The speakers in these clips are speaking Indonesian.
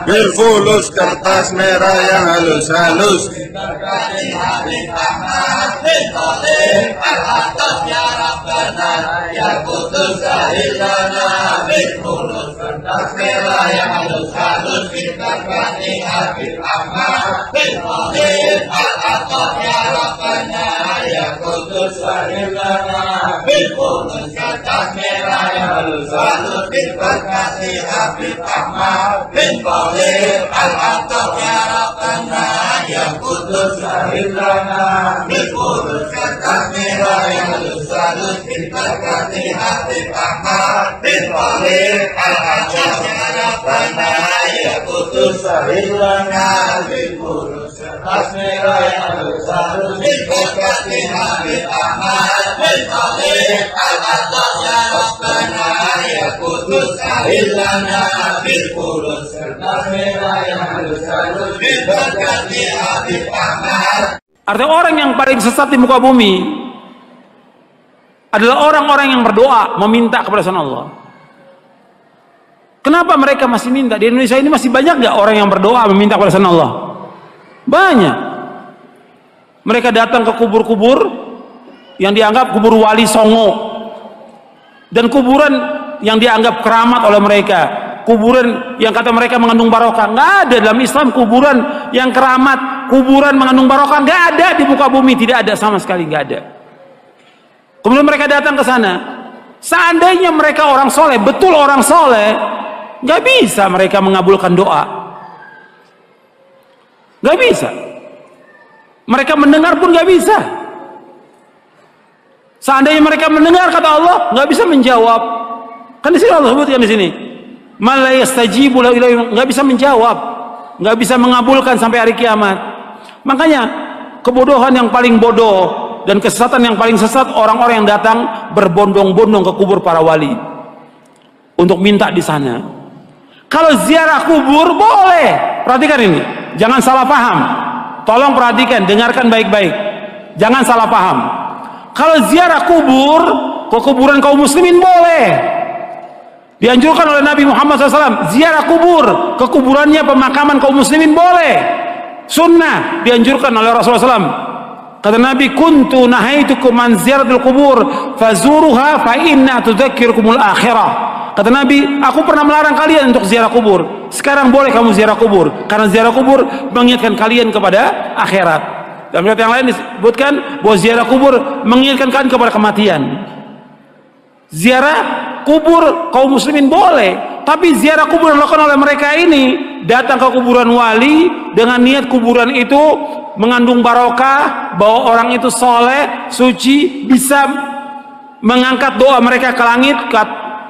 Bilfulus kertas merah yang halus-halus. Artinya orang yang paling sesat di muka bumi adalah orang-orang yang berdoa meminta kepada Allah. Kenapa mereka masih minta? Di Indonesia ini masih banyak nggak orang yang berdoa meminta kepada Allah? Banyak. Mereka datang ke kubur-kubur yang dianggap kubur wali songo dan kuburan yang dianggap keramat oleh mereka, kuburan yang kata mereka mengandung barokah. Nggak ada dalam Islam kuburan yang keramat, kuburan mengandung barokah, nggak ada di muka bumi, tidak ada sama sekali, nggak ada. Kemudian mereka datang ke sana. Seandainya mereka orang soleh, betul orang soleh, nggak bisa mereka mengabulkan doa, nggak bisa. Mereka mendengar pun nggak bisa. Seandainya mereka mendengar kata Allah, nggak bisa menjawab. Kan di sini Allah sebutkan di sini, "Man la yastajibu lahu", nggak bisa menjawab, nggak bisa mengabulkan sampai hari kiamat. Makanya kebodohan yang paling bodoh dan kesesatan yang paling sesat orang-orang yang datang berbondong-bondong ke kubur para wali untuk minta di sana. Kalau ziarah kubur boleh, perhatikan ini, jangan salah paham. Tolong perhatikan, dengarkan baik-baik, jangan salah paham. Kalau ziarah kubur ke kuburan kaum muslimin boleh, dianjurkan oleh Nabi Muhammad SAW. Ziarah kubur ke kuburannya pemakaman kaum muslimin boleh, sunnah, dianjurkan oleh Rasulullah SAW. Kata Nabi, kuntu nahaitukum an ziyaratul kubur fazuruha fa inna tudzakirukumul akhirah. Kata Nabi, aku pernah melarang kalian untuk ziarah kubur. Sekarang boleh kamu ziarah kubur, karena ziarah kubur mengingatkan kalian kepada akhirat. Dalam riwayat yang lain disebutkan bahwa ziarah kubur mengingatkan kalian kepada kematian. Ziarah kubur kaum muslimin boleh, tapi ziarah kubur yang dilakukan oleh mereka ini, datang ke kuburan wali dengan niat kuburan itu mengandung barokah, bahwa orang itu soleh, suci, bisa mengangkat doa mereka ke langit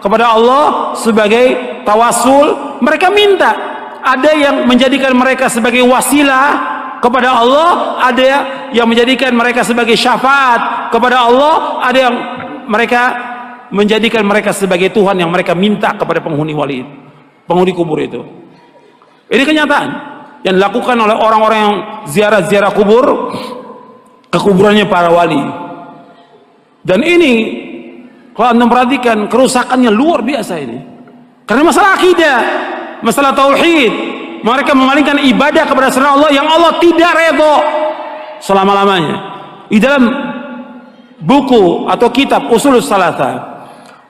kepada Allah sebagai tawasul. Mereka minta, ada yang menjadikan mereka sebagai wasilah kepada Allah, ada yang menjadikan mereka sebagai syafaat kepada Allah, ada yang mereka menjadikan mereka sebagai Tuhan yang mereka minta kepada penghuni wali, penghuni kubur itu. Ini kenyataan yang dilakukan oleh orang-orang yang ziarah-ziarah kubur ke kuburannya para wali. Dan ini kalau Anda perhatikan, kerusakannya luar biasa ini. Karena masalah akidah, masalah tauhid, mereka memalingkan ibadah kepada selain Allah yang Allah tidak redho selama-lamanya. Di dalam buku atau kitab Ushulus Tsalatsa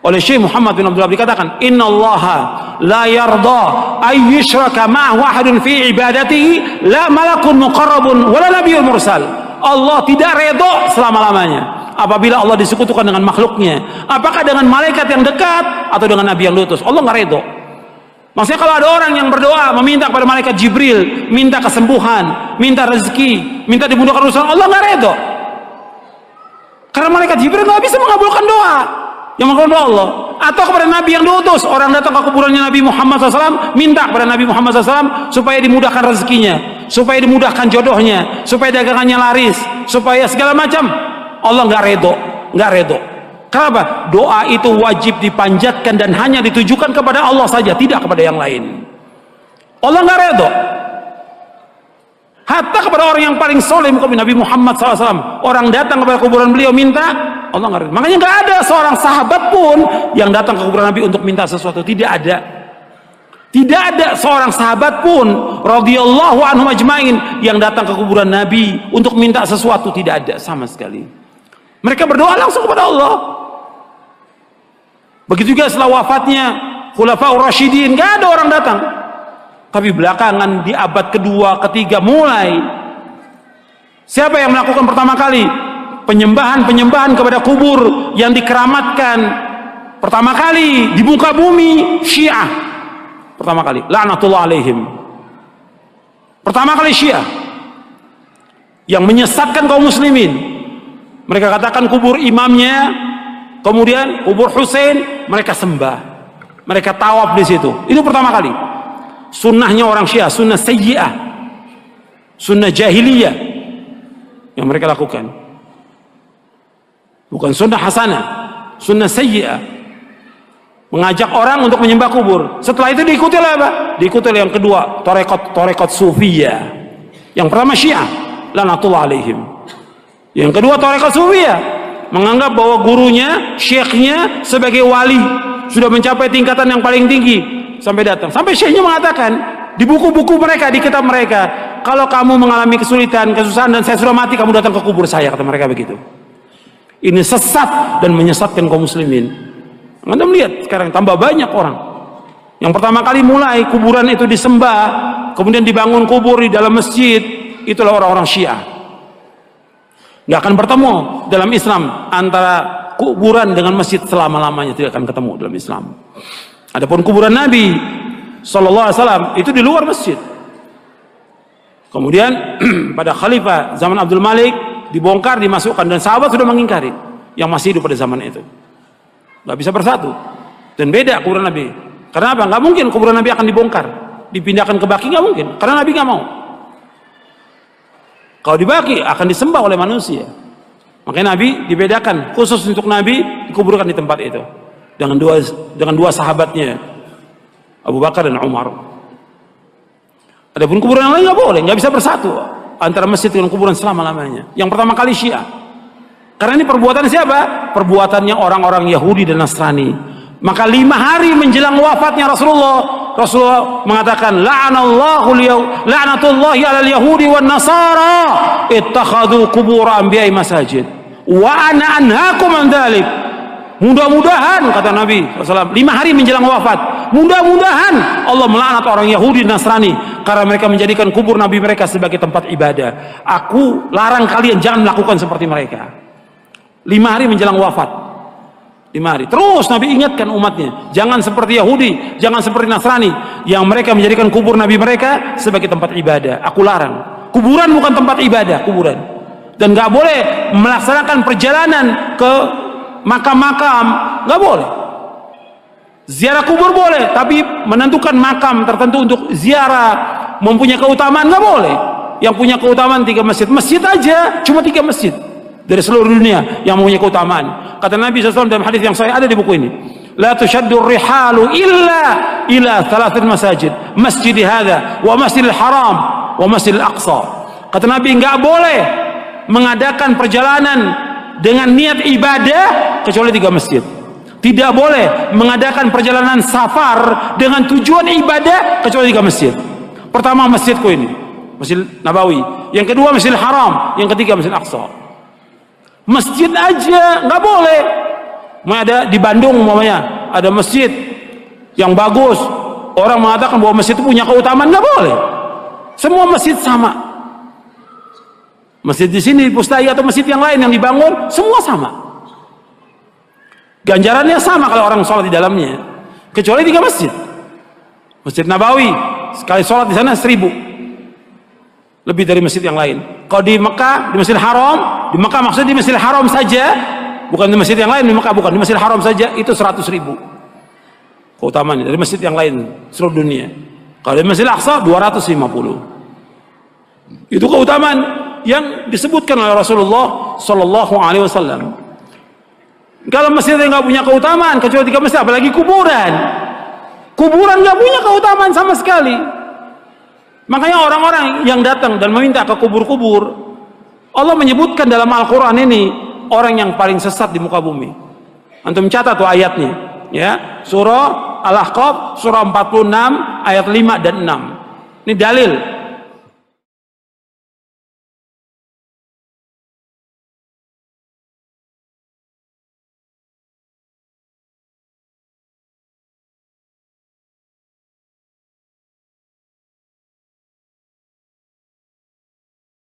oleh Syekh Muhammad bin Abdul Wahhab dikatakan, innallaha la yarda ay yushraka ma'ahu ahadun fi ibadatihi, la malakun muqarrabun wala nabiyyun mursal. Allah tidak redho selama-lamanya apabila Allah disekutukan dengan makhluknya, apakah dengan malaikat yang dekat atau dengan nabi yang diutus. Allah nggak redho. Maksudnya kalau ada orang yang berdoa meminta kepada malaikat Jibril, minta kesembuhan, minta rezeki, minta dimudahkan urusan, Allah nggak redho. Karena malaikat Jibril nggak bisa mengabulkan doa yang mengabulkan doa Allah. Atau kepada nabi yang diutus, orang datang ke kuburannya Nabi Muhammad SAW, minta kepada Nabi Muhammad SAW supaya dimudahkan rezekinya, supaya dimudahkan jodohnya, supaya dagangannya laris, supaya segala macam. Allah nggak redho, nggak redho. Kenapa? Doa itu wajib dipanjatkan dan hanya ditujukan kepada Allah saja, tidak kepada yang lain. Allah nggak redho. Hatta kepada orang yang paling soleh, Nabi Muhammad SAW, orang datang kepada kuburan beliau minta, Allah nggak redho. Makanya nggak ada seorang sahabat pun yang datang ke kuburan Nabi untuk minta sesuatu, tidak ada. Tidak ada seorang sahabat pun radhiyallahu anhum ajmain yang datang ke kuburan Nabi untuk minta sesuatu, tidak ada sama sekali. Mereka berdoa langsung kepada Allah. Begitu juga setelah wafatnya Khulafaur Rasyidin, nggak ada orang datang. Tapi belakangan di abad kedua, ketiga mulai, siapa yang melakukan pertama kali penyembahan kepada kubur yang dikeramatkan pertama kali di muka bumi? Syiah. Pertama kali, laknatullah alaihim. Pertama kali Syiah yang menyesatkan kaum muslimin. Mereka katakan kubur imamnya, kemudian kubur Husain mereka sembah, mereka tawaf di situ. Itu pertama kali. Sunnahnya orang Syiah, sunnah sayyi'ah, sunnah jahiliyah yang mereka lakukan. Bukan sunnah hasanah, sunnah sayyi'ah. Mengajak orang untuk menyembah kubur. Setelah itu diikuti oleh apa? Diikuti oleh yang kedua, tarekat sufiyah. Yang pertama Syiah, laknatullah alaihim. Yang kedua tarekat sufiyah, menganggap bahwa gurunya, syekhnya sebagai wali, sudah mencapai tingkatan yang paling tinggi. Sampai datang, sampai syekhnya mengatakan di buku-buku mereka, di kitab mereka, kalau kamu mengalami kesulitan, kesusahan dan saya sudah mati, kamu datang ke kubur saya, kata mereka begitu. Ini sesat dan menyesatkan kaum muslimin. Anda melihat sekarang tambah banyak orang yang pertama kali mulai kuburan itu disembah, kemudian dibangun kubur di dalam masjid, itulah orang-orang Syiah. Nggak akan bertemu dalam Islam antara kuburan dengan masjid selama-lamanya, tidak akan ketemu dalam Islam. Adapun kuburan Nabi Sallallahu Alaihi Wasallam itu di luar masjid. Kemudian pada Khalifah zaman Abdul Malik dibongkar, dimasukkan, dan sahabat sudah mengingkari yang masih hidup pada zaman itu. Nggak bisa bersatu dan beda kuburan Nabi. Karena apa? Nggak mungkin kuburan Nabi akan dibongkar, dipindahkan ke Baqi, nggak mungkin, karena Nabi nggak mau. Kalau di Baqi akan disembah oleh manusia, makanya Nabi dibedakan khusus untuk Nabi, dikuburkan di tempat itu dengan dua sahabatnya, Abu Bakar dan Umar. Adapun kuburan yang lain nggak boleh, nggak bisa bersatu antara masjid dengan kuburan selama-lamanya. Yang pertama kali Syiah. Karena ini perbuatan siapa? Perbuatannya orang-orang Yahudi dan Nasrani. Maka 5 hari menjelang wafatnya Rasulullah mengatakan, la'natullahi 'alal yahudi wan nasara ittakhadhu qubur anbiya'i masajid wa ana anhaakum an dzalik. Mudah-mudahan, kata Nabi SAW, 5 hari menjelang wafat, mudah-mudahan Allah melaknat orang Yahudi dan Nasrani karena mereka menjadikan kubur Nabi mereka sebagai tempat ibadah. Aku larang kalian jangan melakukan seperti mereka. 5 hari menjelang wafat, 5 hari. Terus Nabi ingatkan umatnya, jangan seperti Yahudi, jangan seperti Nasrani yang mereka menjadikan kubur Nabi mereka sebagai tempat ibadah. Aku larang. Kuburan bukan tempat ibadah, kuburan. Dan nggak boleh melaksanakan perjalanan ke makam-makam, nggak boleh. Ziarah kubur boleh, tapi menentukan makam tertentu untuk ziarah mempunyai keutamaan nggak boleh. Yang punya keutamaan 3 masjid, masjid aja cuma 3 masjid dari seluruh dunia yang mempunyai keutamaan. Kata Nabi SAW dalam hadis yang saya ada di buku ini, la tushaddur rihalu illa ila 3 masajid, masjid hadza wa masjidil haram wa masjidil aqsa. Kata Nabi, enggak boleh mengadakan perjalanan dengan niat ibadah kecuali 3 masjid. Tidak boleh mengadakan perjalanan safar dengan tujuan ibadah kecuali 3 masjid. Pertama masjidku ini, Masjid Nabawi. Yang kedua Masjidil Haram. Yang ketiga Masjid Aqsa. Masjid aja nggak boleh. Ada di Bandung umpamanya ada masjid yang bagus, orang mengatakan bahwa masjid itu punya keutamaan, nggak boleh. Semua masjid sama. Masjid di sini di Pustai atau masjid yang lain yang dibangun semua sama. Ganjarannya sama kalau orang sholat di dalamnya, kecuali 3 masjid. Masjid Nabawi sekali sholat di sana 1000 lebih dari masjid yang lain. Kalau di Mekah, di Masjidil Haram, di Mekah maksudnya di Masjidil Haram saja, bukan di masjid yang lain. Di Mekah bukan, di Masjidil Haram saja itu 100.000 keutamaan dari masjid yang lain seluruh dunia. Kalau di Masjidil Aqsa 250. Itu keutamaan yang disebutkan oleh Rasulullah Sallallahu Alaihi Wasallam. Kalau masjid yang nggak punya keutamaan kecuali 3 masjid, apalagi kuburan. Kuburan nggak punya keutamaan sama sekali. Makanya orang-orang yang datang dan meminta ke kubur-kubur, Allah menyebutkan dalam Al-Quran ini orang yang paling sesat di muka bumi. Antum catat tuh ayatnya, ya, surah Al-Ahqaf surah 46 ayat 5 dan 6. Ini dalil